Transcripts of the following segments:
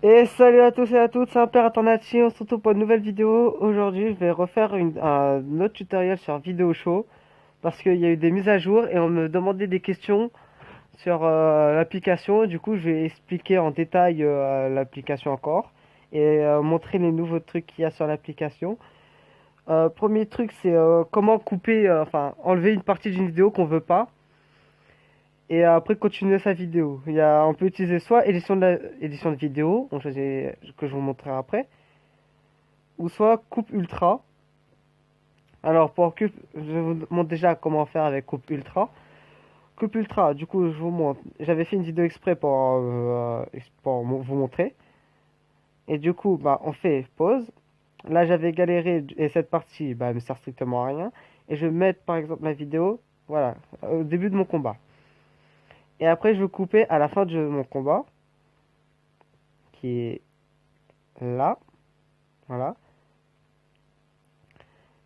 Et salut à tous et à toutes, c'est un père Alternati, on se retrouve pour une nouvelle vidéo. Aujourd'hui, je vais refaire un autre tutoriel sur Vidéo Show parce qu'il y a eu des mises à jour et on me demandait des questions sur l'application. Du coup, je vais expliquer en détail l'application encore et montrer les nouveaux trucs qu'il y a sur l'application. Premier truc, c'est comment couper, enfin enlever une partie d'une vidéo qu'on veut pas et après continuer sa vidéo. On peut utiliser soit édition de vidéo, on choisit, que je vous montrerai après, ou soit coupe ultra. Alors je vous montre déjà comment faire avec coupe ultra. Coupe ultra, du coup je vous montre. J'avais fait une vidéo exprès pour vous montrer. Et du coup, bah on fait pause. Là j'avais galéré et cette partie bah, elle me sert strictement à rien. Et je vais mettre par exemple la vidéo, voilà, au début de mon combat. Et après je vais couper à la fin de mon combat, qui est là, voilà.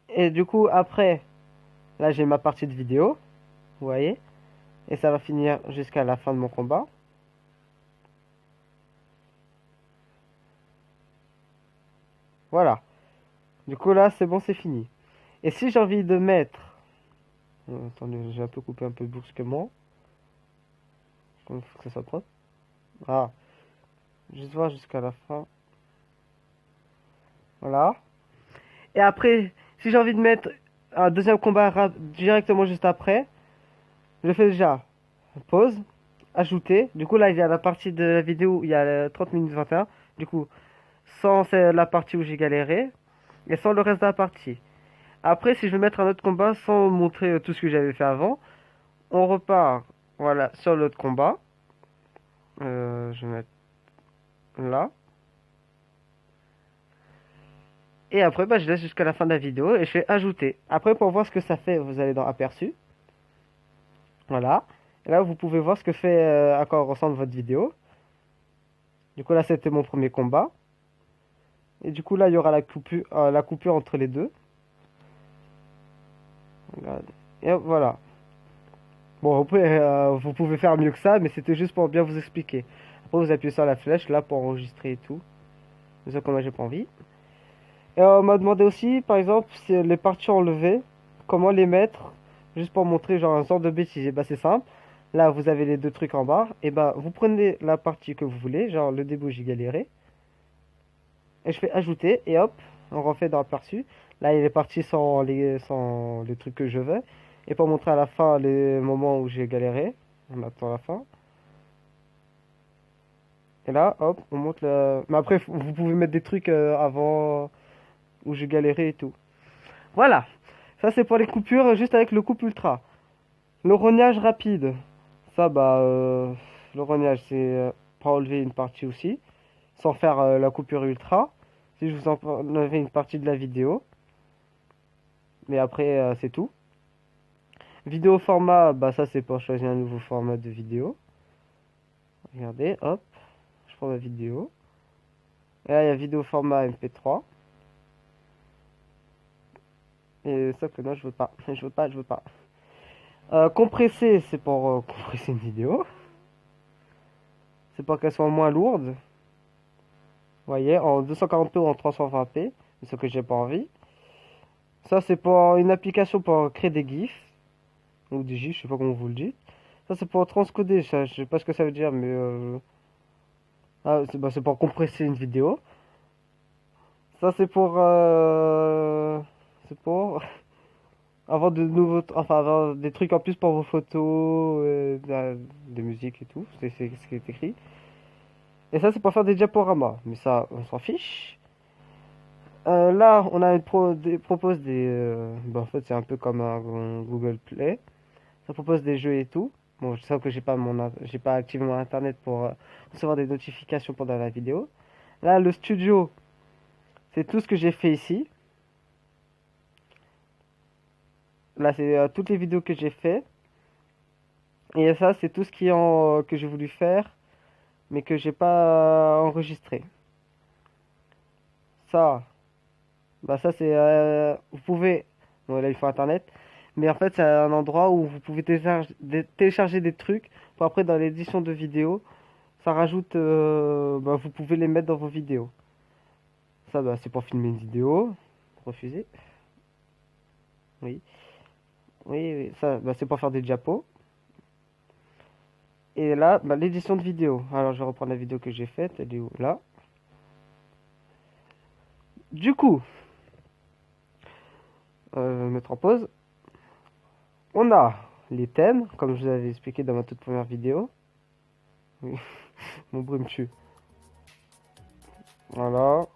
Et du coup après, là j'ai ma partie de vidéo, vous voyez. Et ça va finir jusqu'à la fin de mon combat. Voilà. Du coup là c'est bon, c'est fini. Et si j'ai envie de mettre... attendez, j'ai un peu coupé un peu brusquement. Comme il faut que ça soit propre. Ah, juste voir jusqu'à la fin. Voilà. Et après, si j'ai envie de mettre un deuxième combat directement juste après, je fais déjà pause, ajouter. Du coup là il y a la partie de la vidéo où il y a 30 minutes 21. Du coup, sans la partie où j'ai galéré et sans le reste de la partie. Après, si je veux mettre un autre combat sans montrer tout ce que j'avais fait avant, on repart, voilà, sur l'autre combat. Je vais mettre là. Et après, bah, je laisse jusqu'à la fin de la vidéo et je fais ajouter. Après, pour voir ce que ça fait, vous allez dans aperçu. Voilà. Et là, vous pouvez voir ce que fait, à quoi ressemble votre vidéo. Du coup, là, c'était mon premier combat. Et du coup, là, il y aura la coupure entre les deux. Regardez. Et hop, voilà. Bon, vous pouvez faire mieux que ça, mais c'était juste pour bien vous expliquer. Après, vous appuyez sur la flèche là pour enregistrer et tout. C'est ça que moi j'ai pas envie. Et on m'a demandé aussi, par exemple, si les parties enlevées, comment les mettre, juste pour montrer genre un sort de bêtise. Et bah c'est simple. Là, vous avez les deux trucs en bas. Et bah vous prenez la partie que vous voulez, genre le début j'ai galéré. Et je fais ajouter et hop, on refait dans l'aperçu. Là, il est parti sans les trucs que je veux. Et pour montrer à la fin les moments où j'ai galéré, on attend la fin. Et là, hop, on monte le... Mais après, vous pouvez mettre des trucs avant où j'ai galéré et tout. Voilà. Ça, c'est pour les coupures juste avec le coupe ultra. Le rognage rapide. Ça, bah, le rognage, c'est pour enlever une partie aussi. Sans faire la coupure ultra. Si je vous enlevais une partie de la vidéo. Mais après, c'est tout. Vidéo format, bah, ça, c'est pour choisir un nouveau format de vidéo. Regardez, hop. Je prends ma vidéo. Et là, il y a vidéo format MP3. Et ça que non, je veux pas. Je veux pas, je veux pas. Compresser, c'est pour compresser une vidéo. C'est pour qu'elle soit moins lourde. Vous voyez, en 240p ou en 320p. C'est ce que j'ai pas envie. Ça, c'est pour une application pour créer des GIFs. Ou des GIFs, je sais pas comment vous le dites. Ça, c'est pour transcoder. Ça, je sais pas ce que ça veut dire, mais... bah, c'est pour compresser une vidéo. Ça, c'est pour... C'est pour... Avoir de nouveaux... Enfin, avoir des trucs en plus pour vos photos, des musiques et tout. C'est ce qui est écrit. Et ça, c'est pour faire des diaporamas. Mais ça, on s'en fiche. Là, on a propose des... bah, en fait, c'est un peu comme un Google Play. Ça propose des jeux et tout. Bon, je sais que j'ai pas activé mon internet pour recevoir des notifications pendant la vidéo. Là, le studio, c'est tout ce que j'ai fait ici. Là, c'est toutes les vidéos que j'ai fait. Et ça, c'est tout ce que j'ai voulu faire, mais que j'ai pas enregistré. Ça, bah ça c'est, vous pouvez, bon là il faut internet, mais en fait c'est un endroit où vous pouvez télécharger des trucs pour après dans l'édition de vidéo ça rajoute, bah, vous pouvez les mettre dans vos vidéos. Ça, bah, c'est pour filmer une vidéo. Refuser. Oui. Oui, oui, ça, bah, c'est pour faire des diapos. Et là, bah, l'édition de vidéo. Alors, je vais reprendre la vidéo que j'ai faite. Elle est où? Là. Du coup, mettre en pause. On a les thèmes, comme je vous avais expliqué dans ma toute première vidéo. Oui, mon bruit me tue. Voilà.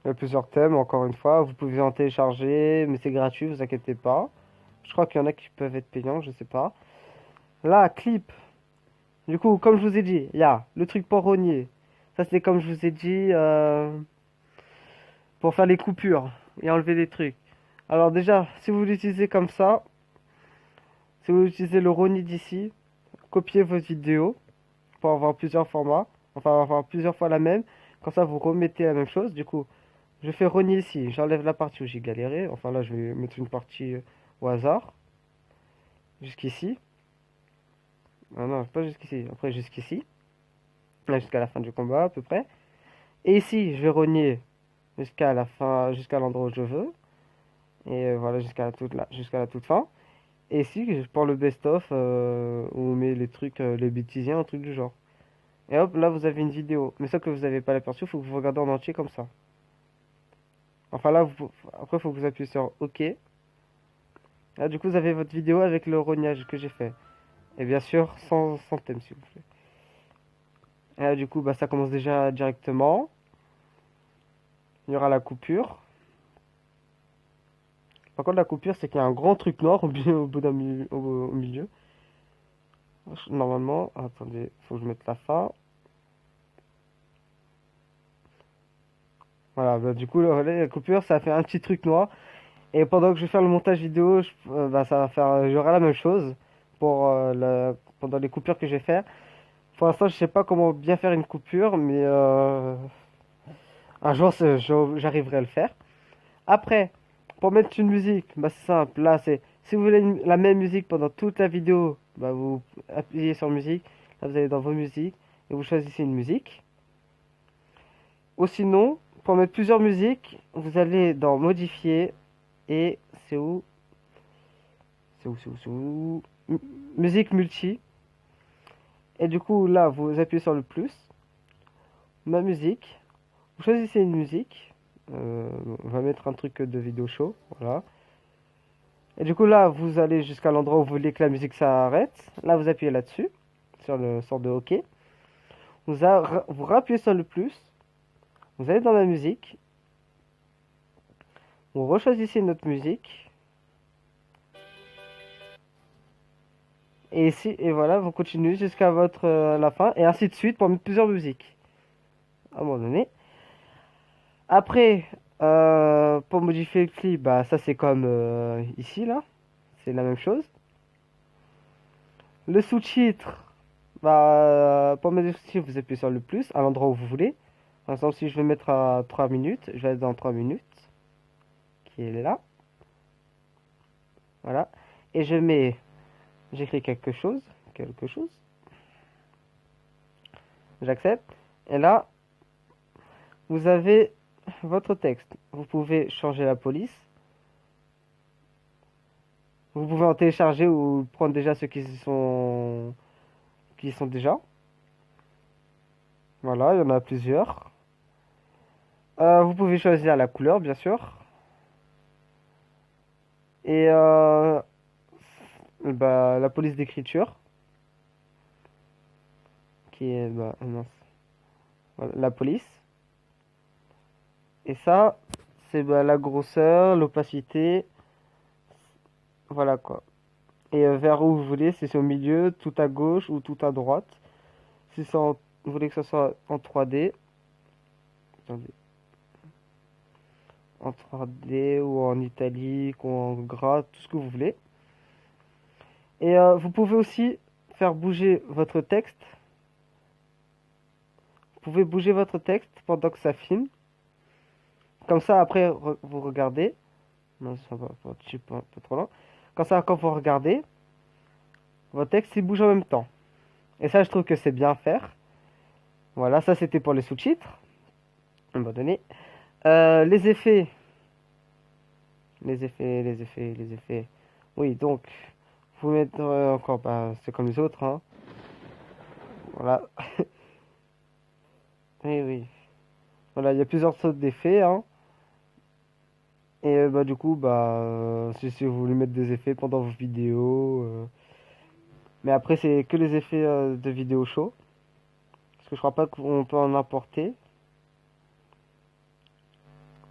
Il y a plusieurs thèmes, encore une fois. Vous pouvez en télécharger, mais c'est gratuit, vous inquiétez pas. Je crois qu'il y en a qui peuvent être payants, je sais pas. Là, clip. Du coup, comme je vous ai dit, il y a le truc pour rogner. Ça, c'est comme je vous ai dit, pour faire les coupures et enlever les trucs. Alors déjà, si vous l'utilisez comme ça, si vous utilisez le rogner d'ici, copiez votre vidéo pour avoir plusieurs formats. Enfin, avoir plusieurs fois la même. Comme ça, vous remettez la même chose. Du coup, je fais rogner ici. J'enlève la partie où j'ai galéré. Enfin, là, je vais mettre une partie au hasard. Jusqu'ici. Ah non, pas jusqu'ici. Après, jusqu'ici. Là, jusqu'à la fin du combat, à peu près. Et ici, je vais rogner jusqu'à la fin, jusqu'à l'endroit où je veux. Et voilà, jusqu'à la toute fin. Et ici, pour le best-of, on met les trucs, les bêtisiens, un truc du genre. Et hop, là, vous avez une vidéo. Mais ça que vous n'avez pas l'aperçu, il faut que vous regardez en entier comme ça. Enfin là, après, il faut que vous appuyez sur OK. Là, du coup, vous avez votre vidéo avec le rognage que j'ai fait. Et bien sûr, sans thème, s'il vous plaît. Et là, du coup, bah, ça commence déjà directement. Il y aura la coupure. Par contre, la coupure, c'est qu'il y a un grand truc noir au bout au milieu. Normalement, attendez, faut que je mette la fin. Voilà, bah, du coup, la coupure, ça fait un petit truc noir. Et pendant que je vais faire le montage vidéo, bah, ça va faire, j'aurai la même chose pour pendant les coupures que je vais faire. Pour l'instant, je sais pas comment bien faire une coupure, mais un jour, j'arriverai à le faire. Après, pour mettre une musique, bah, c'est simple. Là, c'est si vous voulez la même musique pendant toute la vidéo, bah, vous appuyez sur musique. Là, vous allez dans vos musiques et vous choisissez une musique. Ou sinon, pour mettre plusieurs musiques, vous allez dans modifier et c'est où? C'est où? Musique multi. Et du coup, là, vous appuyez sur le plus. Ma musique. Vous choisissez une musique. On va mettre un truc de vidéo show. Voilà. Et du coup, là, vous allez jusqu'à l'endroit où vous voulez que la musique s'arrête. Là, vous appuyez là-dessus. Sur le sort de OK. Vous rappuyez sur le plus. Vous allez dans la musique. Vous rechoisissez une autre musique. Et ici, et voilà, vous continuez jusqu'à votre la fin. Et ainsi de suite pour mettre plusieurs musiques. À un moment donné. Après, pour modifier le clip, bah ça c'est comme ici là, c'est la même chose. Le sous-titre, bah pour mettre le sous-titre, vous appuyez sur le plus à l'endroit où vous voulez. Par exemple, si je veux mettre à 3 minutes, je vais être dans 3 minutes, qui est là. Voilà. Et j'écris quelque chose. J'accepte. Et là, vous avez votre texte. Vous pouvez changer la police. Vous pouvez en télécharger ou prendre déjà ceux qui y sont déjà. Voilà, il y en a plusieurs. Vous pouvez choisir la couleur, bien sûr. Et bah, la police d'écriture, qui est mince. Voilà, la police. Et ça, c'est bah, la grosseur, l'opacité. Voilà quoi. Et vers où vous voulez, si c'est au milieu, tout à gauche ou tout à droite. Si vous voulez que ce soit en 3D. Attendez. En 3D ou en italique ou en gras, tout ce que vous voulez. Et vous pouvez aussi faire bouger votre texte. Vous pouvez bouger votre texte pendant que ça filme. Comme ça, après, vous regardez. Non, ça va pas, je suis pas trop loin. Comme ça, quand vous regardez, votre texte il bouge en même temps. Et ça, je trouve que c'est bien faire. Voilà, ça c'était pour les sous-titres. Abandonné. Les effets. Les effets. Oui, donc, vous mettez encore, bah, c'est comme les autres, hein. Voilà. Oui, oui. Voilà, il y a plusieurs sortes d'effets, hein. Et bah, du coup, bah, si vous voulez mettre des effets pendant vos vidéos. Mais après, c'est que les effets de vidéo show. Parce que je crois pas qu'on peut en importer.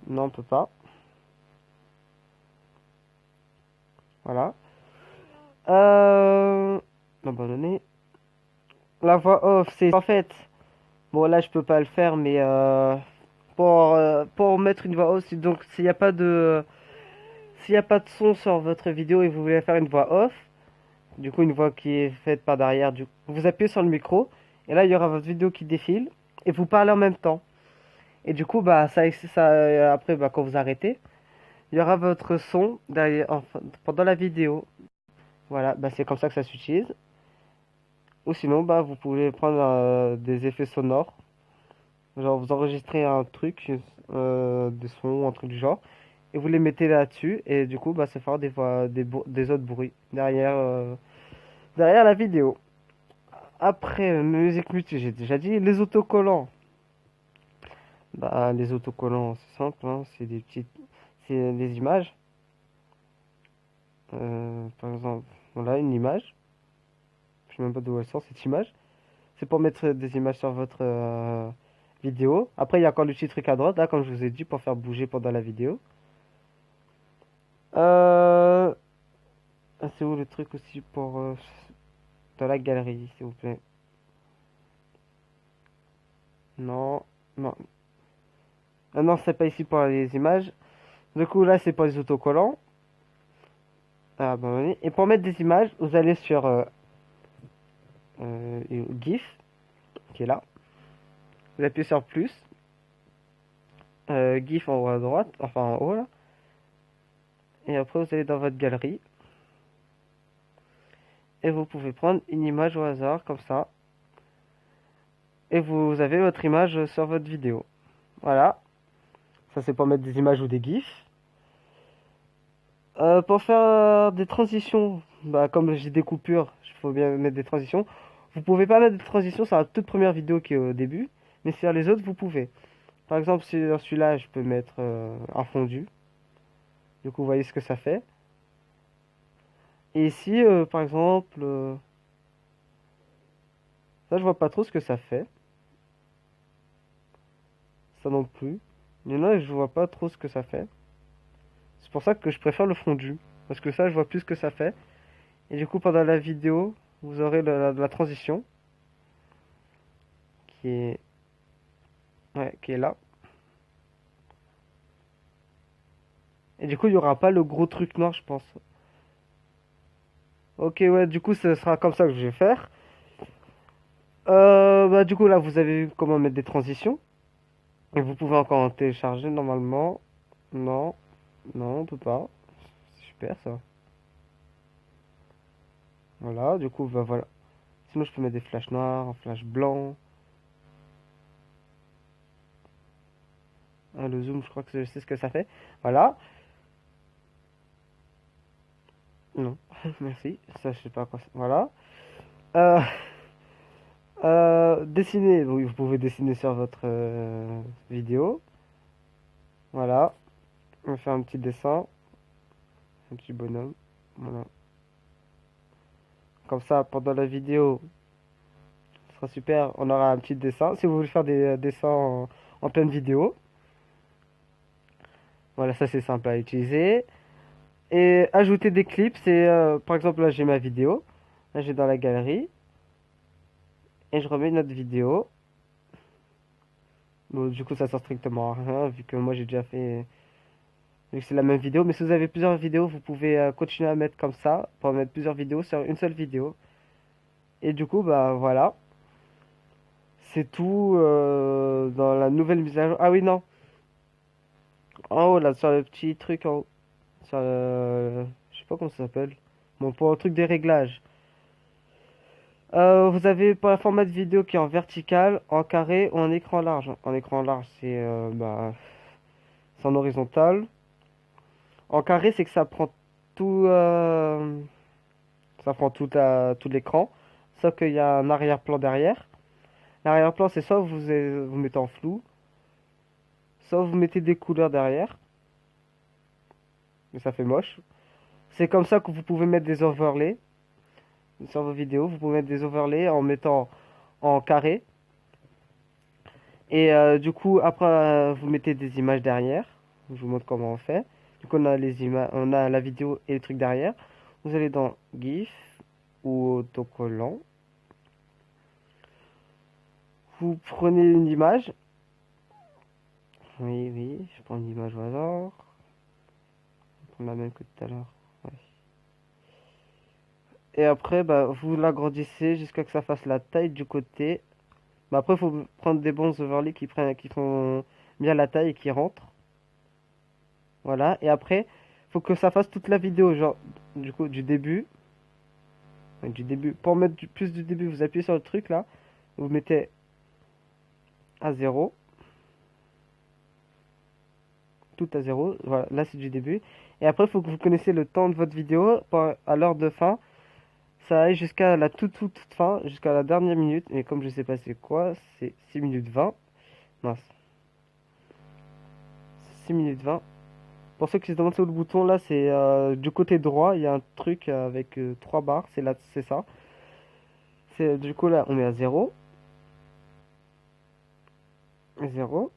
Non, on peut pas. Voilà. Euh... Abandonné. La voix off, c'est en fait. Bon, là, je peux pas le faire, mais pour mettre une voix off, donc s'il n'y a pas de. S'il n'y a pas de son sur votre vidéo et vous voulez faire une voix off, du coup une voix qui est faite par derrière, vous appuyez sur le micro et là il y aura votre vidéo qui défile et vous parlez en même temps. Et du coup bah après bah, quand vous arrêtez, il y aura votre son derrière, enfin, pendant la vidéo. Voilà, bah, c'est comme ça que ça s'utilise. Ou sinon bah vous pouvez prendre des effets sonores, genre vous enregistrez un truc, des sons, un truc du genre, et vous les mettez là-dessus et du coup bah ça fera des autres bruits derrière la vidéo. Après, musique multi, j'ai déjà dit. Les autocollants. Bah, les autocollants, c'est simple, hein, c'est des petites. C'est des images. Par exemple, voilà une image. Je sais même pas d'où elle sort cette image. C'est pour mettre des images sur votre vidéo. Après, il y a encore le petit truc à droite, là, comme je vous ai dit, pour faire bouger pendant la vidéo. Euh... ah, c'est où le truc aussi pour. Dans la galerie, s'il vous plaît. Non, non. Ah non, c'est pas ici pour les images. Du coup, là, c'est pour les autocollants. Ah, bah, oui. Et pour mettre des images, vous allez sur GIF, qui est là. Vous appuyez sur plus. GIF en haut à droite, enfin en haut là. Et après, vous allez dans votre galerie. Et vous pouvez prendre une image au hasard, comme ça. Et vous avez votre image sur votre vidéo. Voilà. Ça, c'est pour mettre des images ou des GIFs. Pour faire des transitions, bah, comme j'ai des coupures, il faut bien mettre des transitions. Vous pouvez pas mettre de transitions sur la toute première vidéo qui est au début, mais sur les autres, vous pouvez. Par exemple, sur celui-là, je peux mettre un fondu. Du coup, vous voyez ce que ça fait. Et ici, par exemple, ça, je vois pas trop ce que ça fait. Ça non plus. Il y en a, je vois pas trop ce que ça fait. C'est pour ça que je préfère le fondu. Parce que ça, je vois plus ce que ça fait. Et du coup, pendant la vidéo, vous aurez la transition qui est, ouais, qui est là. Et du coup, il y aura pas le gros truc noir, je pense. Ok, ouais, du coup, ce sera comme ça que je vais faire. Bah, du coup, là, vous avez vu comment mettre des transitions. Et vous pouvez encore en télécharger normalement. Non, non, on peut pas. C'est super ça. Voilà, du coup, bah voilà. Sinon, je peux mettre des flashs noirs, un flash blanc. Ah, le zoom, je crois que je sais ce que ça fait. Voilà. Non, merci. Ça, je sais pas quoi. Voilà. Euh, dessiner. Oui, vous pouvez dessiner sur votre vidéo. Voilà. On va faire un petit dessin. Un petit bonhomme. Voilà. Comme ça, pendant la vidéo, ce sera super. On aura un petit dessin. Si vous voulez faire des dessins en pleine vidéo. Voilà, ça c'est simple à utiliser. Et ajouter des clips, c'est par exemple là j'ai ma vidéo. Là j'ai dans la galerie. Et je remets notre vidéo. Bon, du coup ça sert strictement à rien vu que moi j'ai déjà fait. Vu que c'est la même vidéo. Mais si vous avez plusieurs vidéos, vous pouvez continuer à mettre comme ça. Pour mettre plusieurs vidéos sur une seule vidéo. Et du coup, bah voilà. C'est tout dans la nouvelle mise à jour. Ah oui, non. En haut là, sur le petit truc en haut. Sur le. Je sais pas comment ça s'appelle. Bon, pour le truc des réglages. Vous avez pour la format de vidéo qui est en vertical, en carré ou en écran large. En écran large, c'est en horizontal. En carré, c'est que tout, euh, ça prend tout l'écran, sauf qu'il y a un arrière-plan derrière. L'arrière-plan, c'est soit vous mettez en flou, soit vous mettez des couleurs derrière, mais ça fait moche. C'est comme ça que vous pouvez mettre des overlays sur vos vidéos. Vous pouvez mettre des overlays en mettant en carré. Et du coup, après, vous mettez des images derrière. Je vous montre comment on fait. Du coup, on a la vidéo et le truc derrière. Vous allez dans GIF ou autocollant. Vous prenez une image. Oui, oui, je prends une image au hasard. Je prends la même que tout à l'heure. Ouais. Et après, bah, vous l'agrandissez jusqu'à ce que ça fasse la taille du côté. Bah, après, il faut prendre des bons overlays qui font bien la taille et qui rentrent. Voilà. Et après, faut que ça fasse toute la vidéo, genre, du coup, du début. Enfin, du début. Pour mettre plus du début, vous appuyez sur le truc là. Vous mettez à 0. Tout à 0. Voilà, là c'est du début. Et après, il faut que vous connaissiez le temps de votre vidéo à l'heure de fin. Ça aille jusqu'à la toute fin, jusqu'à la dernière minute. Et comme je sais pas c'est quoi, c'est 6 minutes 20. Mince. 6 minutes 20. Pour ceux qui se demandent sur le bouton, là, c'est du côté droit, il y a un truc avec 3 barres. C'est là, c'est ça. Du coup, là, on met à 0. 0.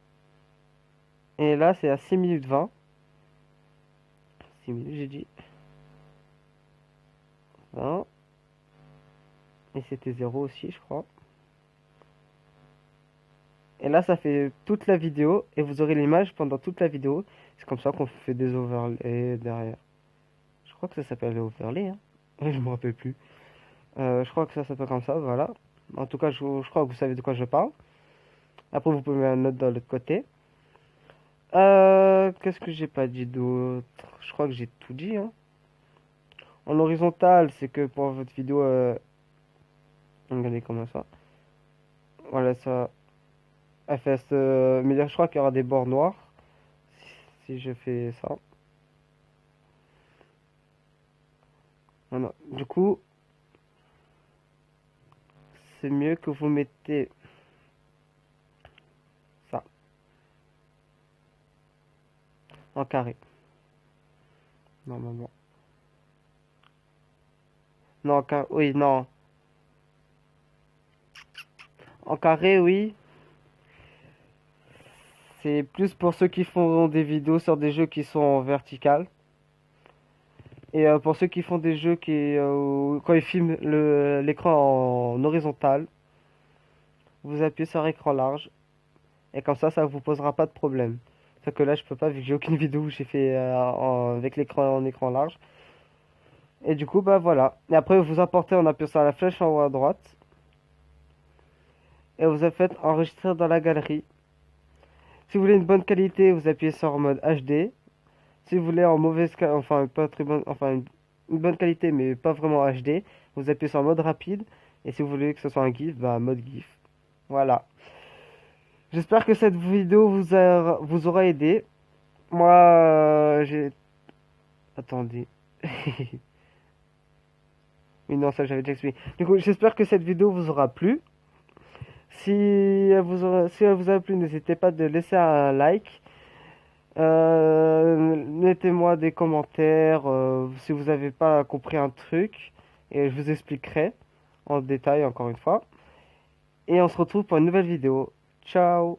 Et là, c'est à 6 minutes 20. 6 minutes, j'ai dit. 20. Et c'était 0 aussi, je crois. Et là, ça fait toute la vidéo. Et vous aurez l'image pendant toute la vidéo. C'est comme ça qu'on fait des overlays derrière. Je crois que ça s'appelle les overlays, hein. Je me rappelle plus. Je crois que ça s'appelle comme ça, voilà. En tout cas, je crois que vous savez de quoi je parle. Après, vous pouvez mettre une note dans l'autre côté. Qu'est-ce que j'ai pas dit d'autre? Je crois que j'ai tout dit, hein. En horizontal, c'est que pour votre vidéo, regardez comment ça. Voilà, ça. FS, mais je crois qu'il y aura des bords noirs si je fais ça. Voilà. Du coup, c'est mieux que vous mettez ça en carré, normalement. Non, oui, non. En carré, oui. C'est plus pour ceux qui font des vidéos sur des jeux qui sont en vertical. Et pour ceux qui font des jeux quand ils filment l'écran en horizontal, vous appuyez sur écran large. Et comme ça vous posera pas de problème. Fait que là, je peux pas, vu que j'ai aucune vidéo où j'ai fait avec l'écran en écran large. Et du coup, bah voilà. Et après, vous apportez en appuyant sur la flèche en haut à droite. Et vous faites enregistrer dans la galerie. Si vous voulez une bonne qualité, vous appuyez sur mode HD. Si vous voulez en mauvaise qualité, enfin pas très bonne, enfin une bonne qualité mais pas vraiment HD, vous appuyez sur mode rapide. Et si vous voulez que ce soit un GIF, bah mode GIF. Voilà. J'espère que cette vidéo vous aura aidé. Moi, j'ai... Attendez. Oui, non, ça j'avais déjà expliqué. Du coup, j'espère que cette vidéo vous aura plu. Si elle vous a plu, n'hésitez pas de laisser un like. Mettez-moi des commentaires si vous n'avez pas compris un truc. Et je vous expliquerai en détail encore une fois. Et on se retrouve pour une nouvelle vidéo. Ciao!